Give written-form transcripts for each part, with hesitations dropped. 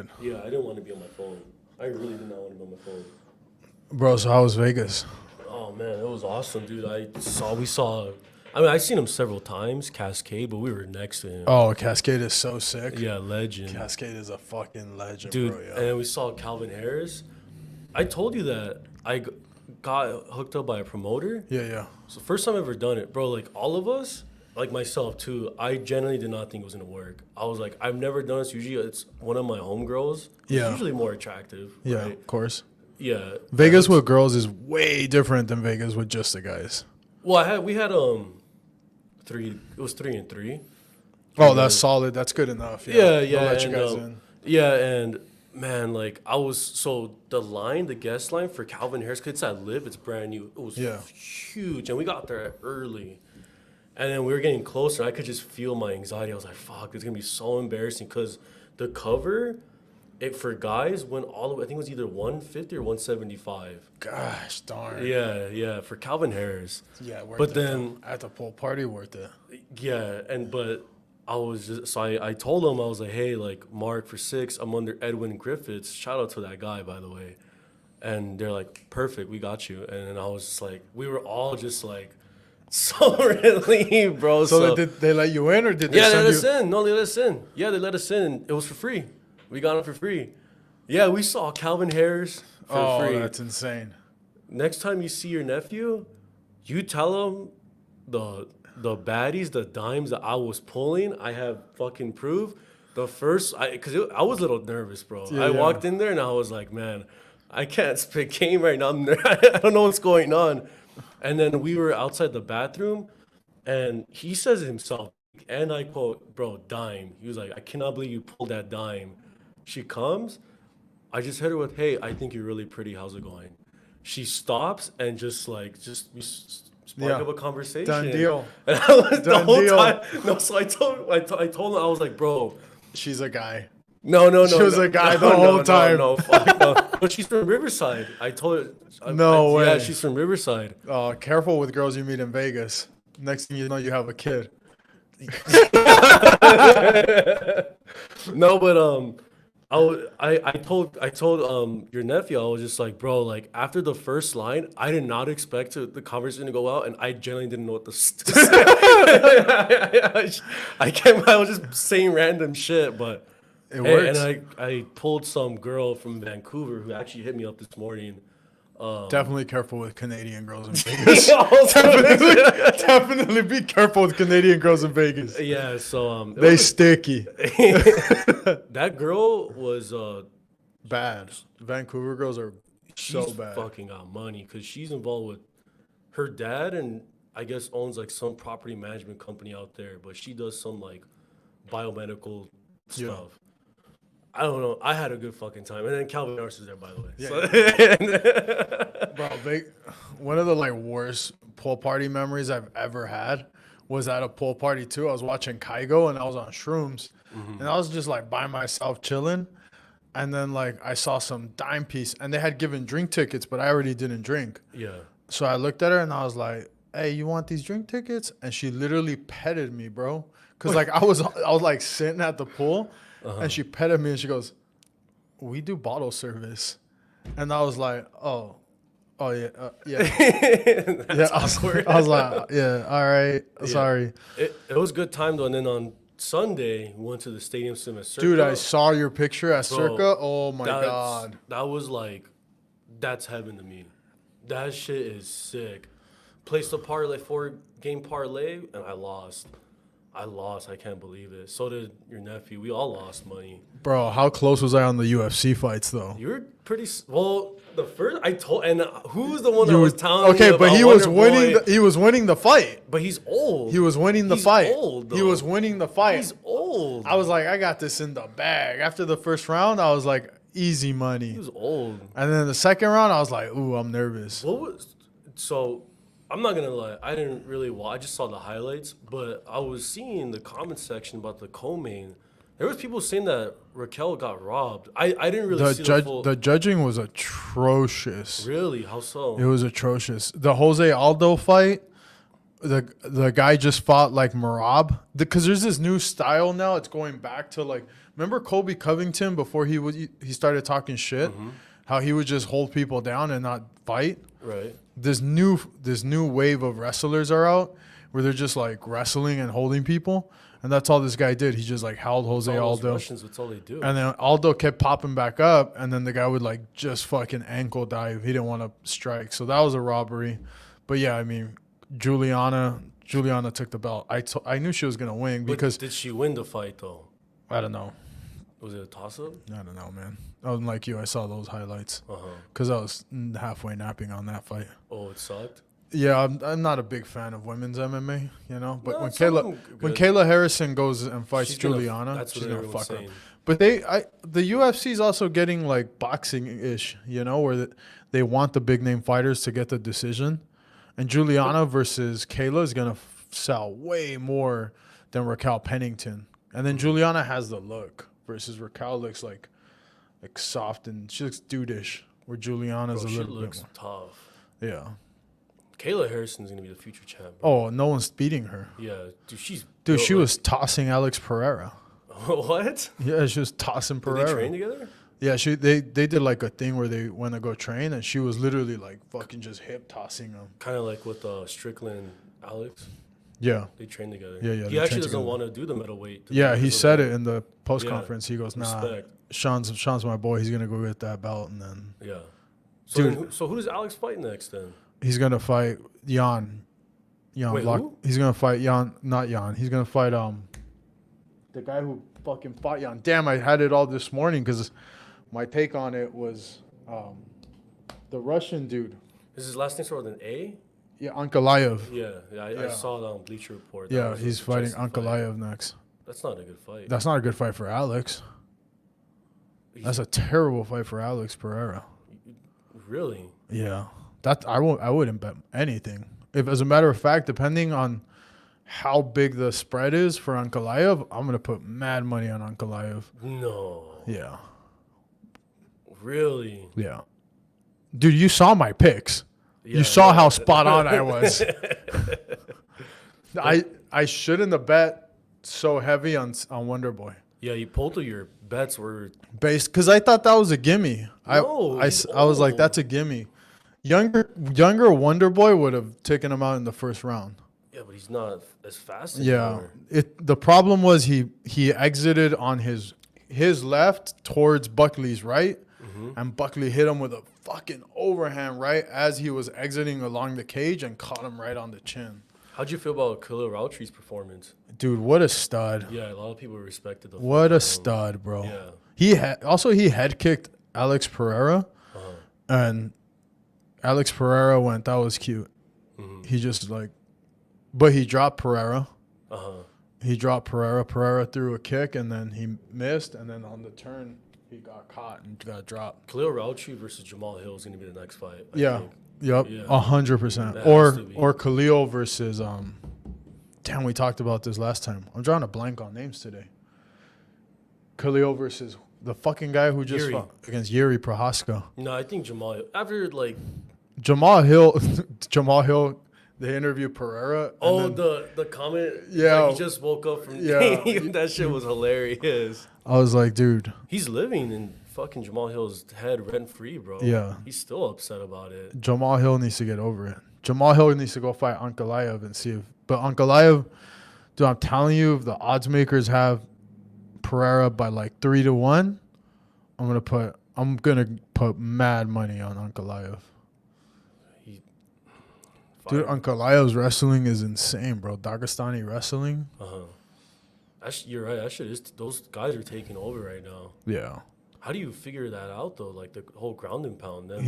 good. Yeah, I didn't want to be on my phone. I really did not want to be on my phone. Bro, so how was Vegas? Oh man, it was awesome, dude. We saw. I mean, I've seen him several times, Cascade, but we were next to him. Oh, Cascade is so sick. Yeah, legend, Cascade is a fucking legend, dude. bro. Yeah. And then we saw Calvin Harris. I told you that got hooked up by a promoter. Yeah. So first time I've ever done it, bro. Like all of us, like myself too. I genuinely did not think it was gonna work. I was like, I've never done this. Usually, it's one of my homegirls. Yeah. It's usually more attractive. Yeah, Right? of course. Yeah. Vegas with girls is way different than Vegas with just the guys. Well, we had 3. It was 3 and 3. Oh, that's solid. That's good enough. Yeah. They'll let you and, guys in. Yeah, and man, like the guest line for Calvin Harris, 'cause it's at Live, it's brand new. It was huge, and we got there early. And then we were getting closer. I could just feel my anxiety. I was like, "Fuck, it's gonna be so embarrassing." Because the cover, for guys went all the way. I think it was either 150 or 175. Gosh darn. Yeah, for Calvin Harris. Yeah, worth But it, then, though. At the pool party, worth it. yeah, but I was just so I told him I was like, "Hey, like Mark for 6, I'm under Edwin Griffiths. Shout out to that guy, by the way." And they're like, "Perfect, we got you." And then I was just like, we were all just like. So relieved, bro. So did they let you in, or did they Yeah, they send let you? us in. No, they let us in. Yeah, they let us in. It was for free. We got it for free. Yeah, we saw Calvin Harris for free. That's insane. Next time you see your nephew, you tell him the baddies, the dimes that I was pulling. I have fucking proof. The first, because I was a little nervous, bro. I walked in there and I was like, man, I can't spit game right now. I don't know what's going on. And then we were outside the bathroom, and he says it himself, and I quote, "Bro, dime." He was like, "I cannot believe you pulled that dime." She comes, I just hit her with, "Hey, I think you're really pretty. How's it going?" She stops and just we spark up a conversation. Done deal. And I was the Done whole deal. time. No, so I told him I was like, "Bro, She's a guy. no." She was a guy the whole time. No, fuck no. But she's from Riverside. I told her. No way. Yeah, she's from Riverside. Careful with girls you meet in Vegas. Next thing you know, you have a kid. No, but I told your nephew, I was just like, bro, like after the first line, I did not expect the conversation to go out, and I genuinely didn't know what to say. I was just saying random shit, but It works. And I pulled some girl from Vancouver who actually hit me up this morning. Definitely careful with Canadian girls in Vegas. Definitely be careful with Canadian girls in Vegas. Yeah, so They sticky. that girl was Bad. Vancouver girls are so she's bad. fucking got money because she's involved with her dad, and I guess owns like some property management company out there, but she does some like biomedical stuff. I don't know. I had a good fucking time, and then Calvin Harris is there, by the way. Yeah. Bro, one of the like worst pool party memories I've ever had was at a pool party too. I was watching Kygo and I was on shrooms, and I was just like by myself chilling, and then like I saw some dime piece, and they had given drink tickets, but I already didn't drink. Yeah. So I looked at her and I was like, "Hey, you want these drink tickets?" And she literally petted me, bro, because like I was like sitting at the pool. And she petted me and she goes, "We do bottle service." And I was like, oh yeah, yeah. I was like, yeah, all right, sorry. It was a good time though, and then on Sunday we went to the Stadium Sim at Circa. Dude, I saw your picture at Bro, Circa. Oh my God. That was like, that's heaven to me. That shit is sick. Placed a parlay, 4-game parlay, and I lost. I can't believe it. So did your nephew. We all lost money. Bro, how close was I on the UFC fights though? You were pretty well. The first I told, and who was the one that was telling okay, me but about he was Wonder winning. Boy? He was winning the fight. But he's old. He was winning the He's fight. old, He though. was winning the fight. He's old. I was like, I got this in the bag. After the first round, I was like, easy money. He was old. And then the second round, I was like, ooh, I'm nervous. What was so? I'm not gonna lie. I didn't really watch. I just saw the highlights, but I was seeing the comment section about the co-main. There was people saying that Raquel got robbed. I didn't really see the full. The judging was atrocious. Really? How so? It was atrocious. The Jose Aldo fight, the guy just fought like Marab, because there's this new style now. It's going back to like Remember Colby Covington before he started talking shit? How he would just hold people down and not fight? Right. This new wave of wrestlers are out where they're just like wrestling and holding people. And that's all this guy did. He just like held Jose All those Aldo. Russians, that's all they do. And then Aldo kept popping back up, and then the guy would like just fucking ankle dive. He didn't want to strike, so that was a robbery. But yeah, I mean, Juliana took the belt. I knew she was gonna win But because did she win the fight though? I don't know. Was it a toss-up? I don't know, man. Unlike you, I saw those highlights Uh huh. because I was halfway napping on that fight. Oh, it sucked. Yeah, I'm not a big fan of women's MMA, you know. But No, when some of them good. Kayla Harrison goes and fights She's gonna- Juliana, that's what she's gonna everyone's fuck her. saying. But the UFC is also getting like boxing ish, you know, where they want the big name fighters to get the decision, and Juliana versus Kayla is gonna sell way more than Raquel Pennington, and then Juliana has the look versus Raquel looks like soft and she looks dudeish, where Juliana's Bro, a she little looks bit tough. more. Yeah. Kayla Harrison's gonna be the future champ. Bro. Oh, no one's beating her. Yeah, dude, she's Dude, built she like- was tossing Alex Pereira. What? Yeah, she was tossing Did Pereira. they train together? Yeah, they did like a thing where they went to go train, and she was literally like fucking just hip tossing him. Kind of like with Strickland, Alex. Yeah, They train together. Yeah, yeah, He they actually train doesn't together. want to do the middleweight. yeah. He because of said that. it in the post conference. He goes, "Nah, Respect. Sean's my boy. He's gonna go get that belt, and then Yeah. So, Dude. then so who does Alex fight next then? he's gonna fight Jan. Wait, Block. who? He's gonna fight Jan, not Jan. He's gonna fight the guy who fucking fought Jan. Damn, I had it all this morning because my take on it was the Russian dude. Is his last name start with an A? Yeah, Ankalaev. Yeah, I Yeah. saw that on Bleacher Report. That Yeah, was a he's fighting suggested fight. Ankalaev next. That's not a good fight. That's not a good fight for Alex. That's a terrible fight for Alex Pereira. Really? Yeah, I wouldn't bet anything. If, as a matter of fact, depending on how big the spread is for Ankalaev, I'm gonna put mad money on Ankalaev. No. Yeah, Really? yeah, dude, you saw my picks. Yeah, You saw yeah. how spot on I was. I shouldn't have bet so heavy on Wonder Boy. Yeah, both of your bets were. Based because I thought that was a gimme. No, I he's was like, old. that's a gimme. Younger Wonder Boy would have taken him out in the first round. Yeah, but he's not as fast Yeah. anymore. The problem was he exited on his left towards Buckley's right, and Buckley hit him with a fucking overhand right as he was exiting along the cage and caught him right on the chin. How'd you feel about Khalil Routri's performance? Dude, what a stud. Yeah, a lot of people respected the. What a fuck out of him. stud, bro. Yeah. He head kicked Alex Pereira, and Alex Pereira went, that was cute. He just like, but he dropped Pereira. Uh huh. He dropped Pereira. Pereira threw a kick, and then he missed, and then on the turn, he got caught and got dropped. Khalil Routri versus Jamal Hill is going to be the next fight. I Yeah. think. Yep. Yeah. 100%. That Or has to be. Khalil versus damn, we talked about this last time. I'm drawing a blank on names today. Khalil versus the fucking guy who just Yuri. fought against Yuri Prohaska. No, I think Jamal Hill. After like, Jamal Hill, they interviewed Pereira. and then the comment. Yeah. like he just woke up from. Yeah. that shit was hilarious. I was like, dude, He's living in fucking Jamal Hill's head rent free, bro. Yeah. He's still upset about it. Jamal Hill needs to get over it. Jamal Hill needs to go fight Ankalaev and see if. But Ankalaev, dude, I'm telling you, if the odds makers have Pereira by like 3-1, I'm gonna put mad money on Ankalaev. Dude, Ankalaev's wrestling is insane, bro. Dagestani wrestling. You're right. That shit is. Those guys are taking over right now. Yeah. How do you figure that out though? Like the whole ground and pound. Then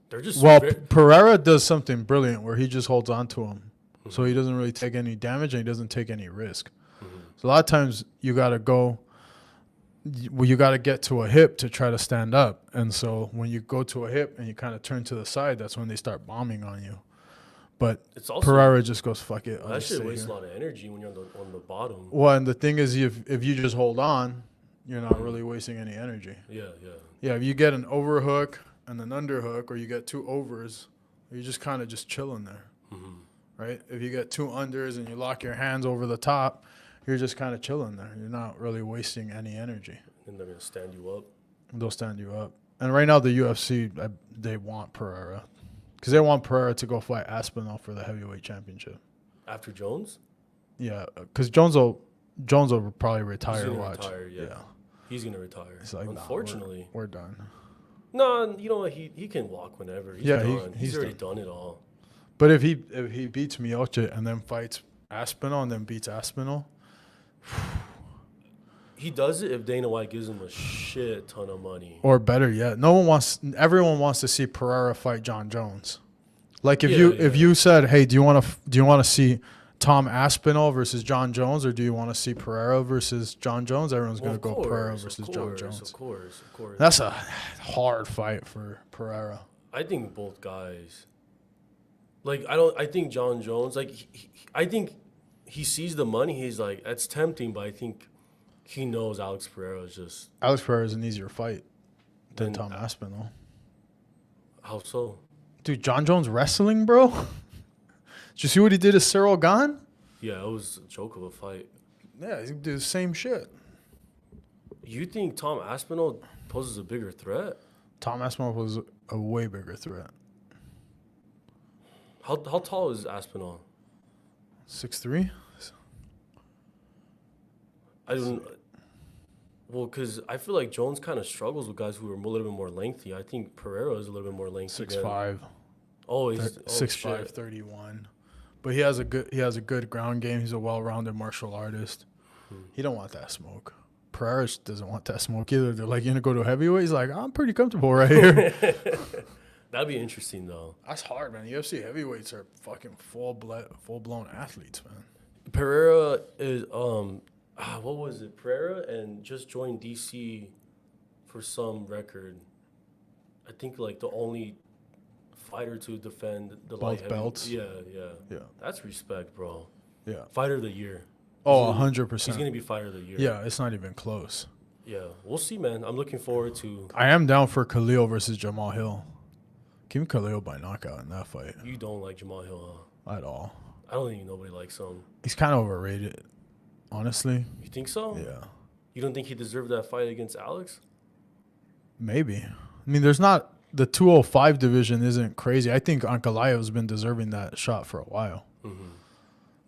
they're just Well, ve- Pereira does something brilliant where he just holds on to him. So he doesn't really take any damage and he doesn't take any risk. So a lot of times you got to you got to get to a hip to try to stand up. And so when you go to a hip and you kind of turn to the side, that's when they start bombing on you. But It's also Pereira just goes, fuck it. I'll that just shit stay wastes a here. lot of energy when you're on the bottom. Well, and the thing is, if you just hold on, you're not really wasting any energy. Yeah. Yeah, if you get an overhook and an underhook, or you get two overs, you're just kind of just chilling there, right? If you get two unders and you lock your hands over the top, you're just kind of chilling there. You're not really wasting any energy. and they're gonna stand you up. They'll stand you up. And right now, the UFC, they want Pereira. Because they want Pereira to go fight Aspinall for the heavyweight championship. After Jones? Yeah, because Jones will probably retire. He's gonna Watch. retire, yeah. He's gonna retire. It's like, unfortunately. we're done. No, you know what? He can walk whenever. He's Yeah, done. he's already done it all. But if he beats Miocic and then fights Aspinall and then beats Aspinall, He does it if Dana White gives him a shit ton of money. or better yet, everyone wants to see Pereira fight John Jones. Like if Yeah, you said, hey, do you want to see Tom Aspinall versus John Jones, or do you want to see Pereira versus John Jones? Everyone's going to go Pereira versus John Jones. Of course. That's a hard fight for Pereira. I think both guys. Like I think John Jones. Like I think he sees the money. He's like, that's tempting, but I think he knows Alex Pereira is just. Alex Pereira is an easier fight than And- Tom Aspinall. How so? Dude, John Jones wrestling, bro. Did you see what he did to Cyril Gahn? Yeah, it was a joke of a fight. Yeah, he did the same shit. You think Tom Aspinall poses a bigger threat? Tom Aspinall was a way bigger threat. How tall is Aspinall? 6'3"? I don't. Well, because I feel like Jones kind of struggles with guys who are a little bit more lengthy. I think Pereira is a little bit more lengthy. 6'5". Oh, he's 6'5", shit. 31. But he has a good ground game. He's a well-rounded martial artist. He don't want that smoke. Pereira doesn't want that smoke either. They're like, you gonna go to heavyweight? He's like, I'm pretty comfortable right here. That'd be interesting though. That's hard, man. UFC heavyweights are fucking full-blown athletes, man. Pereira is what was it? Pereira and just joined DC for some record. I think like the only fighter to defend the Both light heavy- belts? Yeah. Yeah. That's respect, bro. Yeah. Fighter of the year. Oh, He's 100%. gonna be fighter of the year. Yeah, it's not even close. Yeah. We'll see, man. I'm looking forward to. I am down for Khalil versus Jamal Hill. Give me Khalil by knockout in that fight. You don't like Jamal Hill, At all. huh? I don't think nobody likes him. He's kind of overrated, honestly. You think so? Yeah. You don't think he deserved that fight against Alex? Maybe. I mean, there's not the 205 division isn't crazy. I think Ankalaev's been deserving that shot for a while.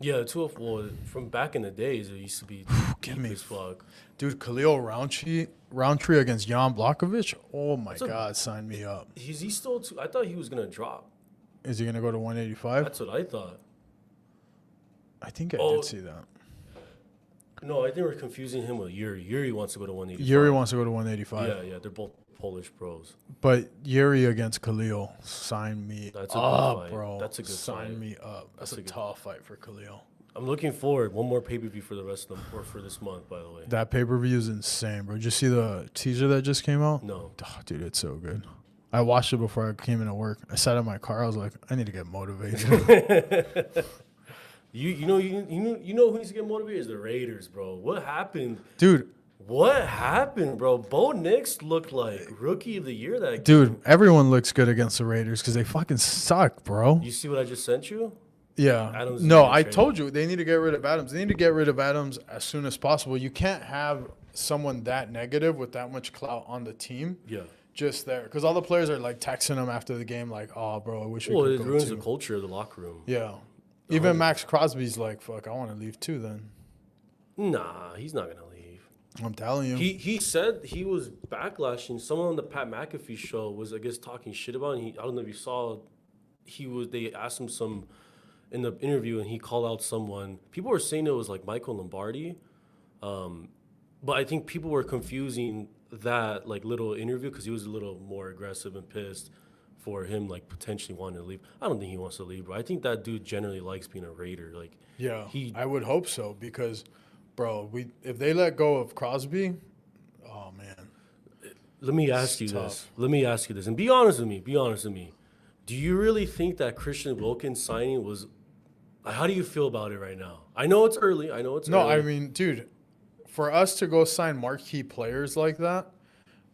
Yeah, well, from back in the days, it used to be Give deep me as fuck. Dude, Khalil Roundtree against Jan Blachowicz. Oh my That's a- God, sign me up. Is he still too? I thought he was gonna drop. Is he gonna go to 185? That's what I thought. I think I Oh. did see that. No, I think we're confusing him with Yuri. Yuri wants to go to 185. Yuri wants to go to 185. Yeah, they're both Polish pros. But Yuri against Khalil, sign me That's a good up, fight. bro. That's a good sign fight. me up. That's That's a a good- tough fight for Khalil. I'm looking forward. One more pay-per-view for the rest of them, or for this month, by the way. That pay-per-view is insane, bro. Did you see the teaser that just came out? No. Oh, dude, it's so good. I watched it before I came into work. I sat in my car. I was like, I need to get motivated. You know who needs to get motivated is the Raiders, bro. What happened? Dude, What happened, bro? Bo Nix looked like rookie of the year that dude, everyone looks good against the Raiders because they fucking suck, bro. You see what I just sent you? Yeah. Adams is No, gonna I trade told you they need to get rid of Adams. They need to get rid of Adams as soon as possible. You can't have someone that negative with that much clout on the team Yeah. just there because all the players are like texting him after the game, like, "Oh, bro, I wish we Well, could it go ruins too." the culture of the locker room. Yeah. Even Max Crosby's like, "Fuck, I want to leave too." Then Nah, he's not gonna leave. I'm telling you. He said he was backlashing. Someone on the Pat McAfee show was, I guess, talking shit about him. I don't know if you saw. They asked him some in the interview, and he called out someone. People were saying it was like Michael Lombardi, but I think people were confusing that like little interview because he was a little more aggressive and pissed for him like potentially wanting to leave. I don't think he wants to leave, bro. I think that dude generally likes being a Raider. Like, Yeah, He- I would hope so because, bro, if they let go of Crosby, oh man, let me ask you this. Let me ask you this, and be honest with me. Be honest with me. Do you really think that Christian Wilkins signing was? How do you feel about it right now? I know it's early. no, I mean, dude, for us to go sign marquee players like that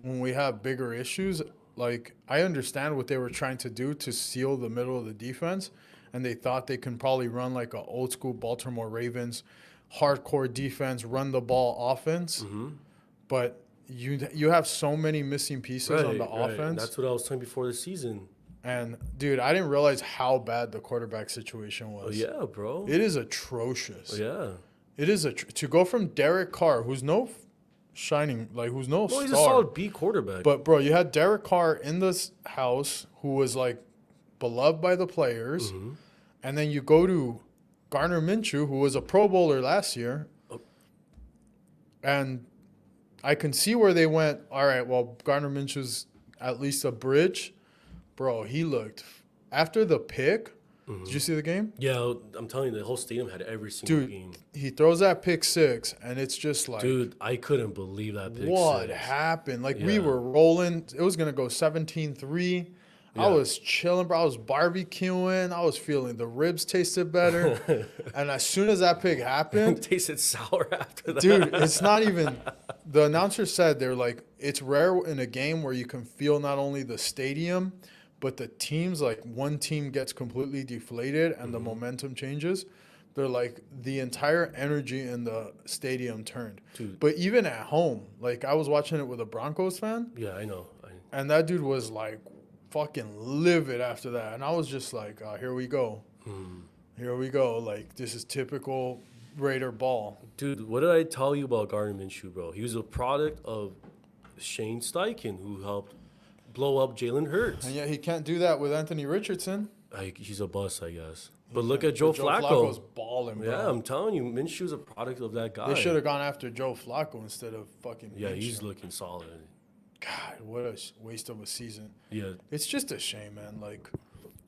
when we have bigger issues, like I understand what they were trying to do to seal the middle of the defense, and they thought they can probably run like an old school Baltimore Ravens hardcore defense, run the ball offense. But you have so many missing pieces on the And offense. that's what I was saying before the season. And dude, I didn't realize how bad the quarterback situation Oh was. yeah, bro. It is atrocious. Oh, yeah. It is to go from Derek Carr, who's no shining, like who's no No, star. he's a solid B quarterback. But bro, you had Derek Carr in this house who was like beloved by the players, Mm-hmm. and then you go to Gardner Minshew, who was a Pro Bowler last year, Oh. and I can see where they went. All right, well, Gardner Minshew's at least a bridge, bro. He looked after the pick. Mm-hmm. Did you see the game? Yeah, I'm telling you, the whole stadium had every single Dude, game. he throws that pick six, and it's just like, Dude, I couldn't believe that pick what six. happened? Like, we Yeah. were rolling. It was going to go 17-3. I Yeah. was chilling, bro. I was barbecuing. I was feeling the ribs tasted better. And as soon as that pick It happened, tasted sour after that. dude, it's not even – the announcer said they're like, it's rare in a game where you can feel not only the stadium, but the teams, like one team gets completely deflated and the momentum changes. They're like, the entire energy in the stadium turned. Dude. But even at home, like I was watching it with a Broncos fan, Yeah, I know. and that dude was like fucking livid after that. And I was just like, here we go. Here we go. Like, this is typical Raider ball. Dude, what did I tell you about Gardner Minshew, bro? He was a product of Shane Steichen, who helped blow up Jalen Hurts. And yet he can't do that with Anthony Richardson. He's a bust, I guess. But look at Joe But Flacco's Flacco. balling, bro. Yeah, I'm telling you, Minshew's a product of that guy. They should have gone after Joe Flacco instead of fucking Yeah, Minshew. he's looking solid. God, what a waste of a season. Yeah, It's just a shame, man. Like,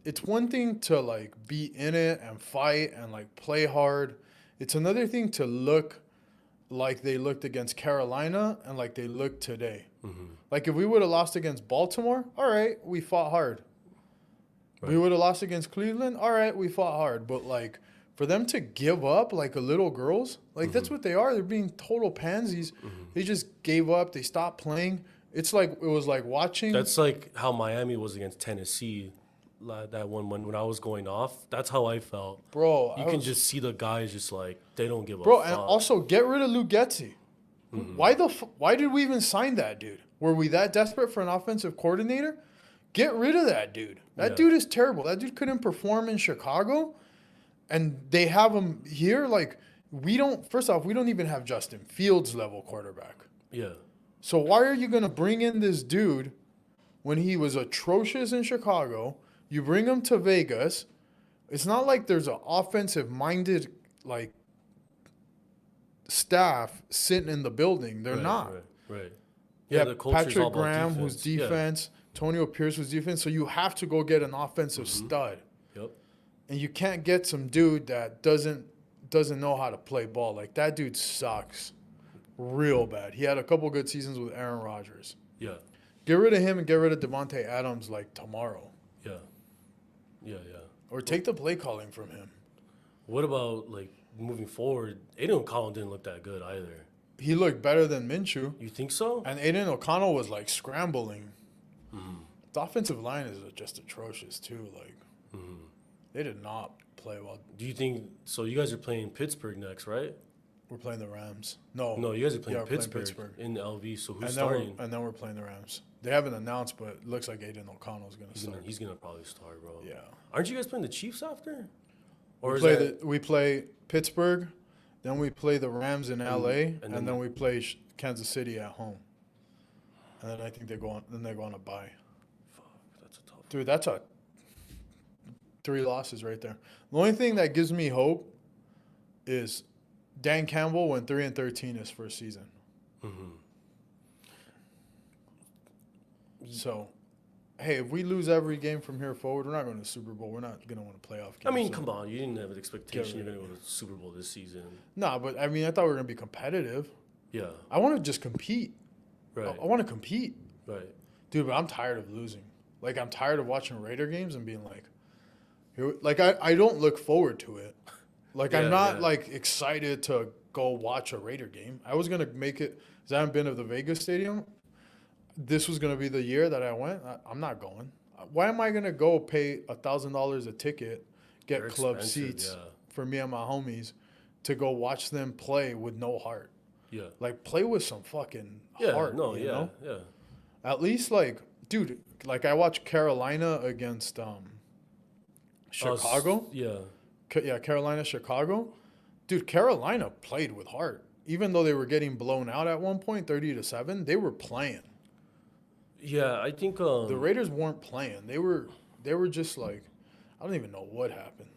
it's one thing to, like, be in it and fight and, like, play hard. It's another thing to look like they looked against Carolina and like they looked today. Like, if we would have lost against Baltimore, all right, we fought hard. We would have lost against Cleveland, all right, we fought hard. But, like, for them to give up like a little girls, like, that's what they are. They're being total pansies. They just gave up. They stopped playing. It's like, it was like watching. that's like how Miami was against Tennessee. That one when I was going off, that's how I felt. Bro, You can just see the guys just like they don't give a Bro, fuck. and also get rid of Luke Getsy. Why did we even sign that dude? Were we that desperate for an offensive coordinator? Get rid of that dude. That Yeah. dude is terrible. That dude couldn't perform in Chicago, and they have him here. Like, we don't. First off, we don't even have Justin Fields level quarterback. Yeah, So why are you gonna bring in this dude when he was atrocious in Chicago? You bring him to Vegas. It's not like there's an offensive minded like staff sitting in the building. They're right, not. Right. Yeah, the culture's all Patrick about Graham, who's Yeah. defense, Antonio Pierce, who's defense. So you have to go get an offensive stud, Yep. and you can't get some dude that doesn't know how to play ball. Like, that dude sucks, real bad. He had a couple good seasons with Aaron Rodgers. Yeah. Get rid of him and get rid of Devontae Adams like tomorrow, Yeah. Yeah. or take the play calling from him. What about like moving forward? Aiden O'Connell didn't look that good either. He looked better than Minshew, You think so? and Aiden O'Connell was like scrambling. The offensive line is just atrocious too. Like, they did not play well. Do you think so? You guys are playing Pittsburgh next, right? We're playing the Rams. No, No, you guys are playing, Yeah, we're Pittsburgh, in LV. So who's and starting? then we're playing the Rams. They haven't announced, but it looks like Aiden O'Connell's gonna start. He's gonna probably start, bro. Yeah. Aren't you guys playing the Chiefs after? Or We play Pittsburgh, then we play the Rams in LA, and then- then we play Kansas City at home. And then I think they go on a bye. that's a tough. Dude, that's 3 losses right there. The only thing that gives me hope is Dan Campbell went 3-13 his first season. So, hey, if we lose every game from here forward, we're not going to the Super Bowl. We're not going to win a playoff game. I mean, So- come on, you didn't have an expectation Get you're rid gonna go to the Super Bowl this season. Nah, but I mean, I thought we were going to be competitive. Yeah. I want to just compete. Right. I want to compete. Right. Dude, but I'm tired of losing. Like, I'm tired of watching Raider games and being like, I don't look forward to it. Like, I'm Yeah, not, yeah. like, excited to go watch a Raider game. I was going to make it, because I haven't been to the Vegas Stadium. This was going to be the year that I went. I'm not going. Why am I going to go pay $1,000 a ticket, get They're club expensive, seats yeah. for me and my homies to go watch them play with no heart? Yeah. Like, play with some fucking Yeah. heart. No. you Yeah. know? Yeah. At least, like, dude, like I watched Carolina against Chicago. Yeah. Carolina, Chicago. Dude, Carolina played with heart. Even though they were getting blown out at one point, 30-7, they were playing. Yeah. I think The Raiders weren't playing. They were just like, I don't even know what happened.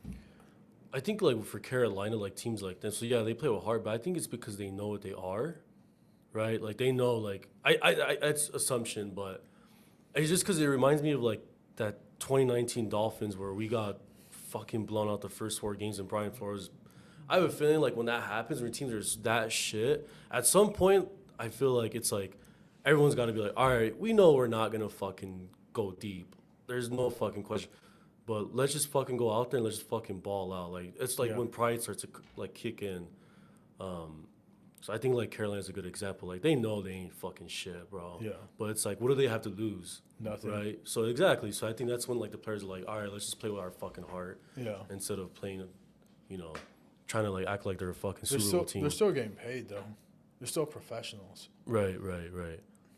I think like for Carolina, like teams like this, so yeah, they play with heart, but I think it's because they know what they are, right? Like they know, like I it's assumption, but it's just because it reminds me of like that 2019 Dolphins where we got fucking blown out the first 4 games and Brian Flores. I have a feeling like when that happens, when teams are that shit, at some point I feel like it's like everyone's got to be like, all right, we know we're not gonna fucking go deep. There's no fucking question. But let's just fucking go out there and let's just fucking ball out. Like it's like Yeah. when pride starts to like kick in. So I think like Carolina's a good example. Like they know they ain't fucking shit, bro. Yeah. But it's like, what do they have to lose? Nothing. Right. So exactly. So I think that's when like the players are like, all right, let's just play with our fucking heart Yeah. instead of playing, you know, trying to like act like they're a fucking They're Super Bowl still team. they're still getting paid though. They're still professionals. Right.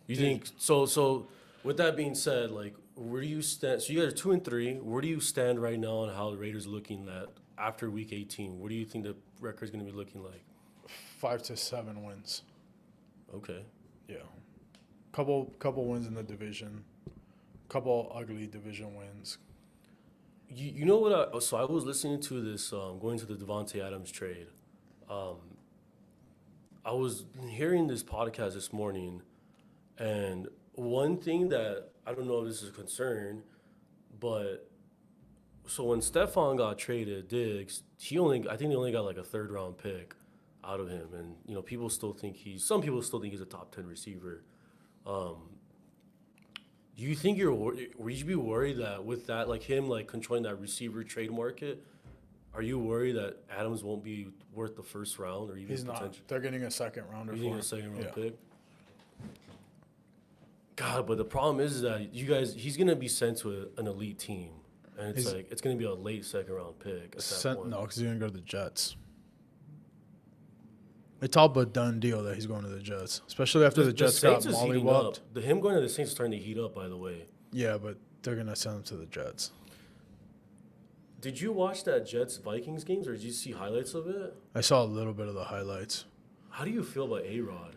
You think so? So with that being said, like, where do you stand? So you guys are 2-3. Where do you stand right now on how the Raiders are looking at after Week 18? What do you think the record is going to be looking like? 5 to 7 wins. Okay. Yeah. Couple wins in the division. Couple ugly division wins. You know what? So I was listening to this going to the Devontae Adams trade. I was hearing this podcast this morning, and one thing that I don't know if this is a concern, but so when Stephon got traded, Diggs, I think they only got like a 3rd-round pick out of him, and you know people still think some people still think he's a top 10 receiver. Do you think would you be worried that with that, like him like controlling that receiver trade market, are you worried that Adams won't be worth the 1st round or even He's not. potential? They're getting a 2nd rounder You for think him. a 2nd-round Yeah. pick? God, but the problem is that he's gonna be sent to an elite team, and it's He's- like it's gonna be a late 2nd-round pick at that point. No, because he's gonna go to the Jets. It's all but done deal that he's going to the Jets, especially after the Jets got Saints is heating up. mollywopped. Him going to the Saints is starting to heat up. By the way, Yeah, but they're gonna send him to the Jets. did you watch that Jets Vikings games, or did you see highlights of it? I saw a little bit of the highlights. How do you feel about A-Rod?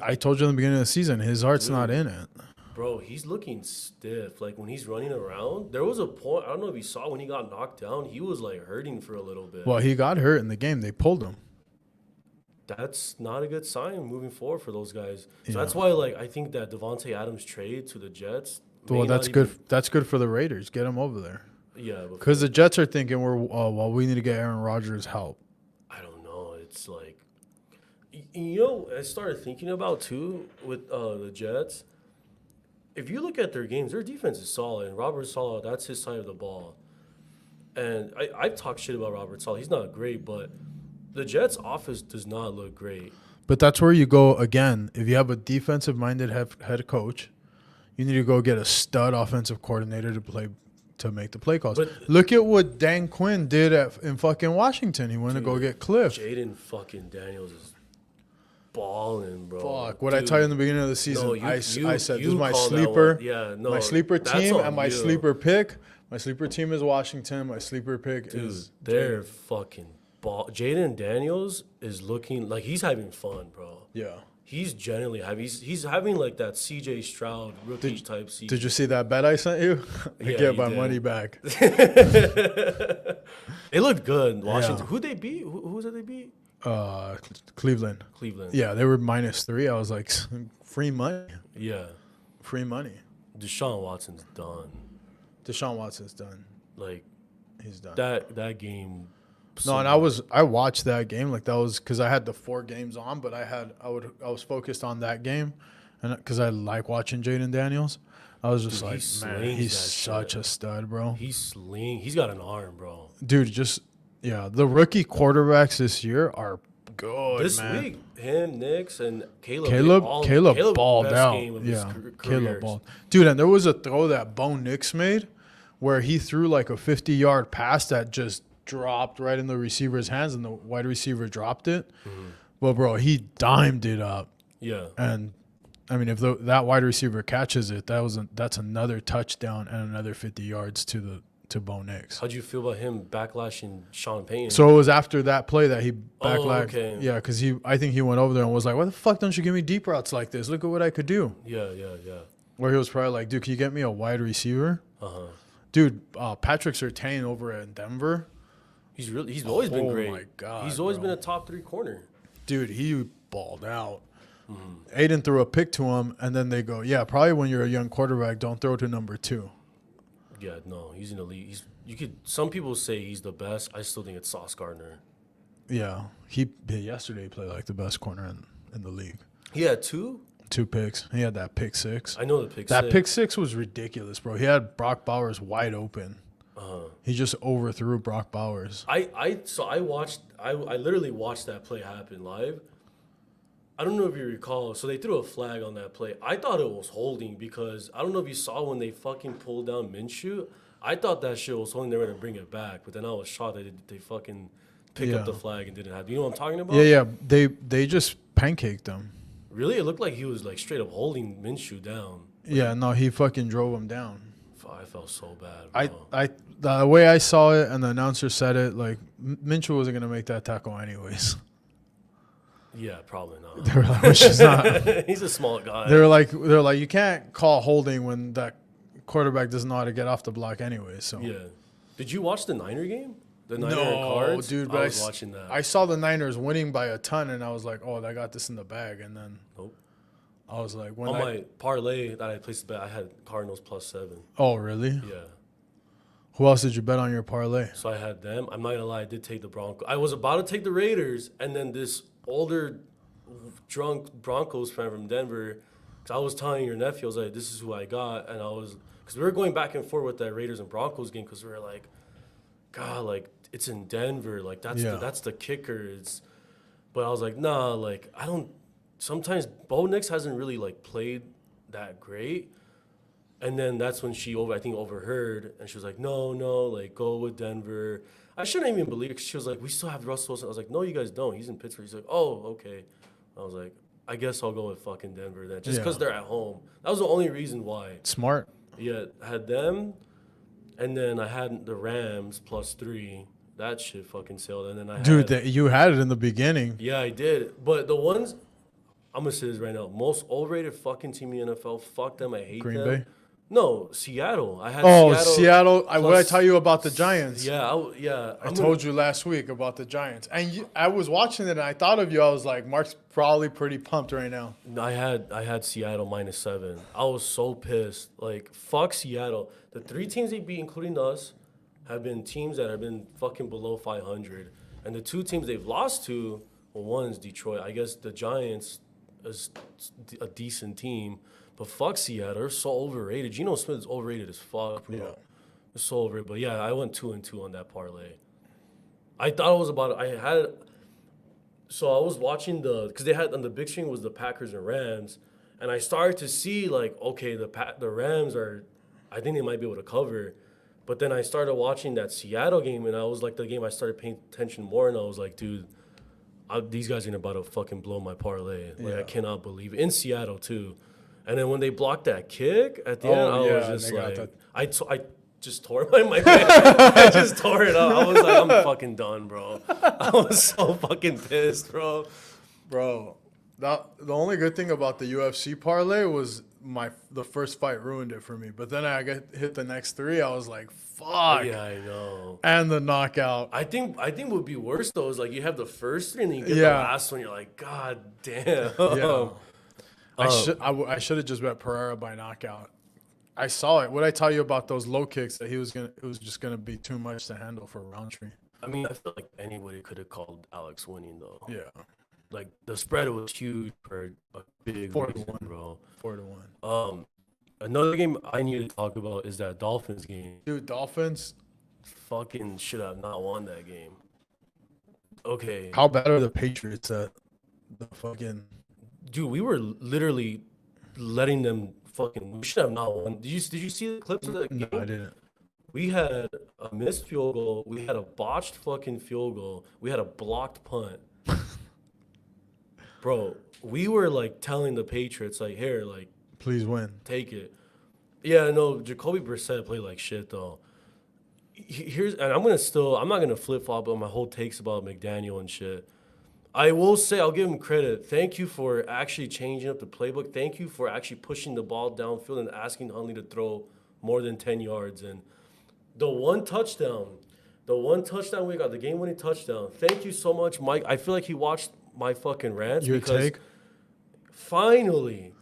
I told you in the beginning of the season, his heart's not in it. Bro, he's looking stiff. Like when he's running around, there was a point. I don't know if you saw when he got knocked down. He was like hurting for a little bit. Well, he got hurt in the game. They pulled him. That's not a good sign moving forward for those guys. So Yeah. that's why, like, I think that Devontae Adams trade to the Jets. may Well, not that's even- good. That's good for the Raiders. Get him over there. Yeah, but Because the Jets are thinking we need to get Aaron Rodgers help. I don't know. It's like, you know, I started thinking about too with the Jets. If you look at their games, their defense is solid. And Robert Saleh, that's his side of the ball. And I've talked shit about Robert Saleh. He's not great, but the Jets' offense does not look great. But that's where you go again. If you have a defensive-minded head coach, you need to go get a stud offensive coordinator to make the play calls. But- Look at what Dan Quinn did in fucking Washington. He went to go get Cliff. Jaden fucking Daniels is balling, bro. Fuck. What I tell you in the beginning of the season, No, I said this you is my called that sleeper. one. Yeah, no, my sleeper that's team on and my you. sleeper pick. My sleeper team is Washington. My sleeper pick Dude, is they're fucking ball. Jaden Daniels is looking like he's having fun, bro. yeah. He's genuinely having. He's having like that C.J. Stroud rookie type season. Did you see that bet I sent you? I Yeah, get you my did. money back. It looked good. Washington. Yeah. Who they beat? Who was it they beat? Cleveland. Cleveland. Yeah, they were -3. I was like, free money. Yeah. Free money. Deshaun Watson's done. Deshaun Watson's done. Like He's done. that game. No, and I watched that game like that was because I had the 4 games on, but I was focused on that game, and because I like watching Jaden Daniels, I was just Dude, he like, man, slings he's that such shit. a stud, bro. He's got an arm, bro. Dude, the rookie quarterbacks this year are good, This man. week, him, Nix, and Caleb. Caleb balled best out. game of his Yeah, careers. Caleb balled. Dude, and there was a throw that Bo Nix made where he threw like a 50-yard pass that just dropped right in the receiver's hands, and the wide receiver dropped it. Well, bro, he dimed it up. Yeah. And I mean, if that wide receiver catches it, that's another touchdown and another 50 yards to Bo Nix. How'd you feel about him backlashing Sean Payton? So it was after that play that he backlashed. Okay. Yeah, because I think he went over there and was like, "Why the fuck don't you give me deep routes like this? Look at what I could do." Yeah. Where he was probably like, "Dude, can you get me a wide receiver?" Dude, Patrick Surtain over at Denver. He's always been great. Oh my god, he's always bro. been a top 3 corner. Dude, he balled out. Aiden threw a pick to him, and then they go, "Yeah, probably when you're a young quarterback, don't throw to number 2." Yeah, no, he's in the league. Some people say he's the best. I still think it's Sauce Gardner. Yeah, yesterday he played like the best corner in the league. He had 2. 2 picks. He had that pick 6. I know the pick. That six. pick 6 was ridiculous, bro. He had Brock Bowers wide open. He just overthrew Brock Bowers. I literally watched that play happen live. I don't know if you recall. So they threw a flag on that play. I thought it was holding because I don't know if you saw when they fucking pulled down Minshew. I thought that shit was holding. They were gonna bring it back, but then I was shocked that they fucking picked up the flag and didn't have. You know what I'm talking about? Yeah. They just pancaked him. Really, it looked like he was like straight up holding Minshew down. Yeah, no, he fucking drove him down. I felt so bad. Bro. The way I saw it and the announcer said it, like Minshew wasn't gonna make that tackle anyways. Yeah, probably not. They were like, which is not. He's a small guy. They're like you can't call holding when that quarterback doesn't know how to get off the block anyway. So Yeah. Did you watch the Niner game? The Niner no, Cards? dude, I but was watching that. I saw the Niners winning by a ton, and I was like, oh, they got this in the bag. And then Nope. I was like, On my parlay that I placed bet, I had Cardinals +7. oh, really? Yeah. Who else did you bet on your parlay? So I had them. I'm not gonna lie, I did take the Broncos. I was about to take the Raiders, and then this older, drunk Broncos fan from Denver. Cause I was telling your nephew, I was like, "This is who I got," and because we were going back and forth with that Raiders and Broncos game, because we were like, "God, like it's in Denver, like that's the kicker." But I was like, "Nah, like I don't." Sometimes Bo Nix hasn't really like played that great. And then that's when I think overheard, and she was like, no, like, go with Denver. I shouldn't even believe it, 'cause she was like, we still have Russell Wilson. I was like, no, you guys don't. He's in Pittsburgh. He's like, oh, okay. I was like, I guess I'll go with fucking Denver then, just because they're at home. That was the only reason why. Smart. Yeah, I had them, and then I had the Rams +3. That shit fucking sailed. And then I Dude, had, you had it in the beginning. yeah, I did. But the ones, I'm going to say this right now, most overrated fucking team in the NFL, fuck them, I hate Green them. Bay? No, Seattle. I had Seattle. What did I plus- tell you about the Giants? Yeah, I told you last week about the Giants. And I was watching it, and I thought of you. I was like, Mark's probably pretty pumped right now. I had Seattle -7. I was so pissed. Like, fuck Seattle. The 3 teams they beat, including us, have been teams that have been fucking below 500. And the 2 teams they've lost to, well, one's Detroit. I guess the Giants is a decent team. But fuck Seattle. They're so overrated. Geno Smith is overrated as fuck, bro. Yeah. They're so overrated. But yeah, I went 2-2 on that parlay. I thought it was about so I was watching because they had on the big screen was the Packers and Rams, and I started to see like, okay, the Rams I think they might be able to cover, but then I started watching that Seattle game, and I was like, the game I started paying attention more, and I was like, dude, these guys are about to fucking blow my parlay. Like, I cannot believe it. In Seattle too, and then when they blocked that kick at the end, I was just like, I just tore my bed. I just tore it up. I was like, I'm fucking done, bro. I was so fucking pissed, bro. Bro, the only good thing about the UFC parlay was the first fight ruined it for me. But then I hit the next 3. I was like, fuck. Yeah, I know. And the knockout. I think what would be worse though is like you have the first 3 and then you get the Yeah. last one. You're like, God damn. Yeah. I should have just bet Pereira by knockout. I saw it. What did I tell you about those low kicks that it was just gonna be too much to handle for Roundtree? I mean, I feel like anybody could have called Alex winning though. Yeah. Like the spread was huge for a big 4-1, bro. 4-1. Another game I need to talk about is that Dolphins game. Dude, Dolphins. Fucking should have not won that game. Okay. How bad are the Patriots at the fucking? Dude, we were literally letting them fucking. We should have not won. Did you see the clips of that game? No, I didn't. We had a missed field goal. We had a botched fucking field goal. We had a blocked punt. bro, we were like telling the Patriots like, here, like, Please win. take it. Yeah, no, Jacoby Brissett played like shit though. Here's and I'm not gonna flip flop on my whole takes about McDaniel and shit. I will say I'll give him credit. Thank you for actually changing up the playbook. Thank you for actually pushing the ball downfield and asking Hundley to throw more than 10 yards. And the one touchdown we got, the game-winning touchdown. Thank you so much, Mike. I feel like he watched my fucking rants. Your because take? Finally,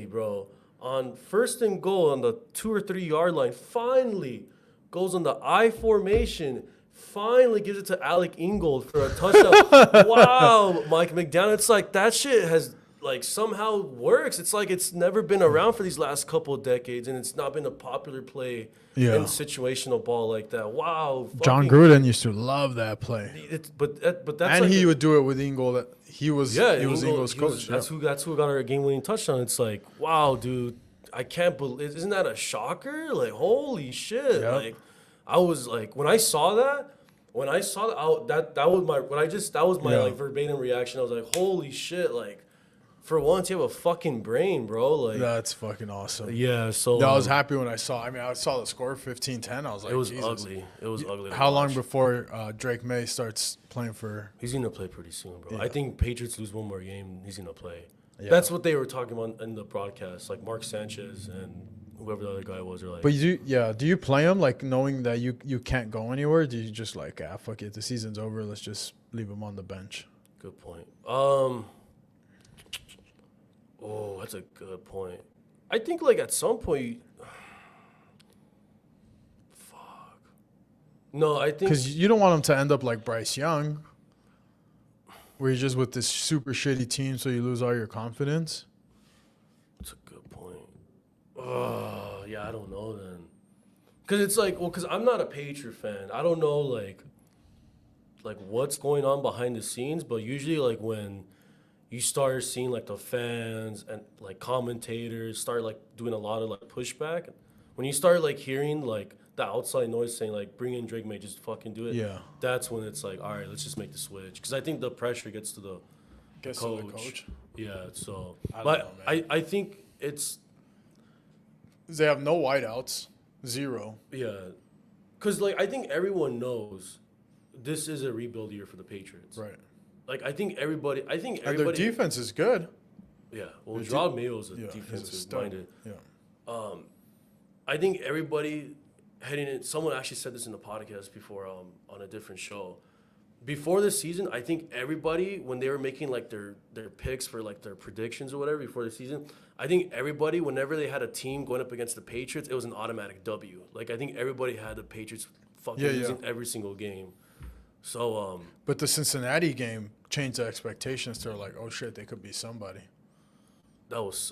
bro, on 1st and goal on the 2 or 3 yard line, finally goes on the I formation. Finally gives it to Alec Ingold for a touchdown. Wow, Mike McDaniel. It's like that shit has like somehow works. It's like it's never been around for these last couple of decades, and it's not been a popular play Yeah. in situational ball like that. Wow. John Gruden used to love that play. But that's And like he would do it with Ingold. He was Ingold's coach. That's who got our game-winning touchdown. It's like, wow, dude, I can't believe. Isn't that a shocker? Like, holy shit! Yep. Like, I was like, when I saw that, that was my Yeah. like verbatim reaction. I was like, holy shit! Like, for once, you have a fucking brain, bro. Like, That's fucking awesome. yeah. So I was happy when I saw the score 15-10. I was like, it was Jesus. ugly. It was ugly. to How long watch. before Drake May starts playing for? He's gonna play pretty soon, bro. Yeah. I think Patriots lose one more game, he's gonna play. Yeah. That's what they were talking about in the broadcast. Like Mark Sanchez and whoever the other guy was, are like, But do you play him like knowing that you can't go anywhere? Do you just like, fuck it, the season's over, let's just leave him on the bench? good point. Oh, that's a good point. I think like at some point, fuck. No, I think Because you don't want him to end up like Bryce Young, where you're just with this super shitty team, so you lose all your confidence. that's a good point. Yeah, I don't know then. Because it's like, well, because I'm not a Patriot fan. I don't know like what's going on behind the scenes, but usually like when you start seeing like the fans and like commentators start like doing a lot of like pushback, when you start like hearing like the outside noise saying like bring in Drake May, just fucking do it. Yeah. That's when it's like, all right, let's just make the switch. Because I think the pressure gets to the Gets to the coach. coach. Yeah, so I don't but know, man. I think it's They have no wideouts, zero. yeah, because like I think everyone knows this is a rebuild year for the Patriots. Right. Like I think everybody. And their defense is good. Yeah. Well, Their Gerard Mayo is a Yeah, he's a defensive stud. minded. Yeah. I think everybody heading in. Someone actually said this in the podcast before on a different show. Before the season, I think everybody, when they were making like their picks for like their predictions or whatever before the season, I think everybody, whenever they had a team going up against the Patriots, it was an automatic W. Like I think everybody had the Patriots fucking Yeah, yeah. losing every single game. So But the Cincinnati game changed the expectations to like, oh shit, they could be somebody.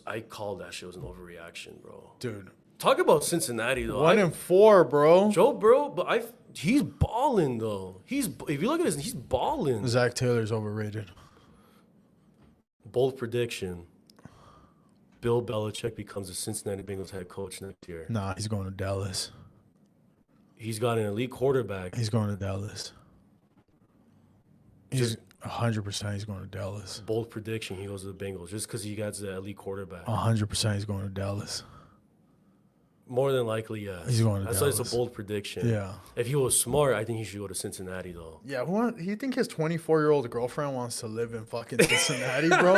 I called that shit was an overreaction, bro. Dude. Talk about Cincinnati though. 1-4, bro. Joe Burrow, but he's balling though. If you look at this, he's balling. Zach Taylor's overrated. Bold prediction: Bill Belichick becomes the Cincinnati Bengals head coach next year. Nah, he's going to Dallas. He's got an elite quarterback. He's going to Dallas. He's 100% he's going to Dallas. Bold prediction: he goes to the Bengals just because he got the elite quarterback. 100% he's going to Dallas. More than likely, yes. He's going to That's why it's Dallas. a bold prediction. Yeah. If he was smart, I think he should go to Cincinnati though. Yeah, you think his 24-year-old girlfriend wants to live in fucking Cincinnati, bro?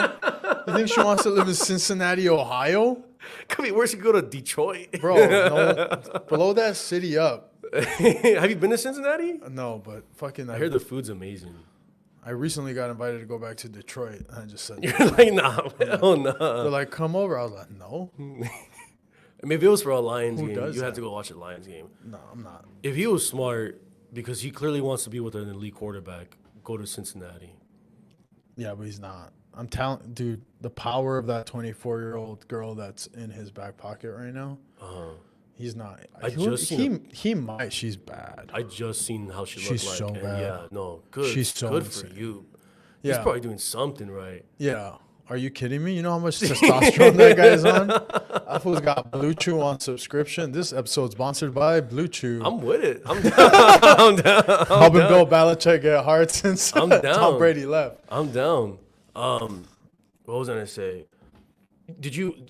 You think she wants to live in Cincinnati, Ohio? Could be worse. He could go to Detroit. Bro, no, blow that city up. Have you been to Cincinnati? No, but fucking I heard the food's amazing. I recently got invited to go back to Detroit, and I just said, You're like, nah, hell nah. they're like, come over. I was like, no, Maybe it was for a Lions Who game. does You had that? to go watch a Lions game. no, I'm not. If he was smart, because he clearly wants to be with an elite quarterback, go to Cincinnati. Yeah, but he's not. I'm telling, dude, the power of that 24-year-old girl that's in his back pocket right now. He's not. He might. She's bad. I just seen how she She's looked like. so and bad. yeah, no, good. She's so good for insane. you. Yeah. He's probably doing something right. Yeah. Are you kidding me? You know how much testosterone that guy's on? That fool's got Blue Chew on subscription. This episode's sponsored by Blue Chew. I'm with it. I'm down. I'm down. Helping Bill Belichick get heart since I'm down. Tom Brady left. I'm down. What was I gonna say?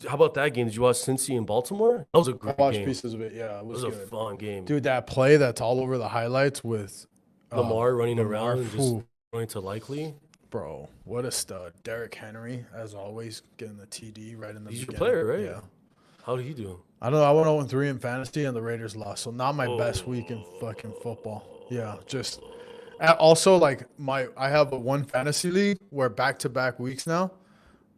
How about that game? Did you watch Cincy in Baltimore? That was a I great watched game. pieces of it. Yeah, it It was was a good. fun game. Dude, that play that's all over the highlights with Lamar running Lamar, around and just whew, going to Likely. bro, what a stud. Derrick Henry, as always, getting the TD right in the He's your beginning. player, right? Yeah. How did he do? I don't know. I went 0-3 in fantasy, and the Raiders lost. So not my best week in fucking football. Yeah, just also like I have a one fantasy league where back-to-back weeks now.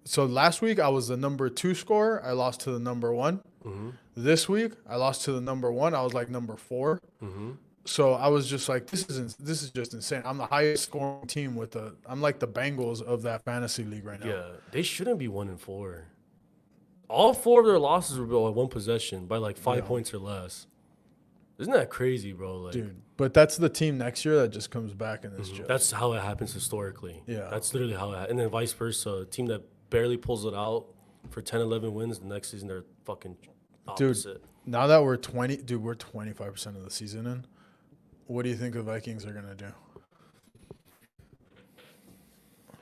So last week I was the number 2 scorer. I lost to the number 1. Mm-hmm. This week I lost to the number 1. I was like number 4. Mm-hmm. So I was just like, this is just insane. I'm the highest scoring team I'm like the Bengals of that fantasy league right now. Yeah, they shouldn't be 1-4. All 4 of their losses were by one possession by like 5 points or less. Isn't that crazy, bro? Like, Dude, but that's the team next year that just comes back and is just that's how it happens historically. Yeah. That's literally how it and then vice versa. A team that barely pulls it out for 10, 11 wins, the next season they're fucking opposite. now that we're 25% of the season in. What do you think the Vikings are gonna do?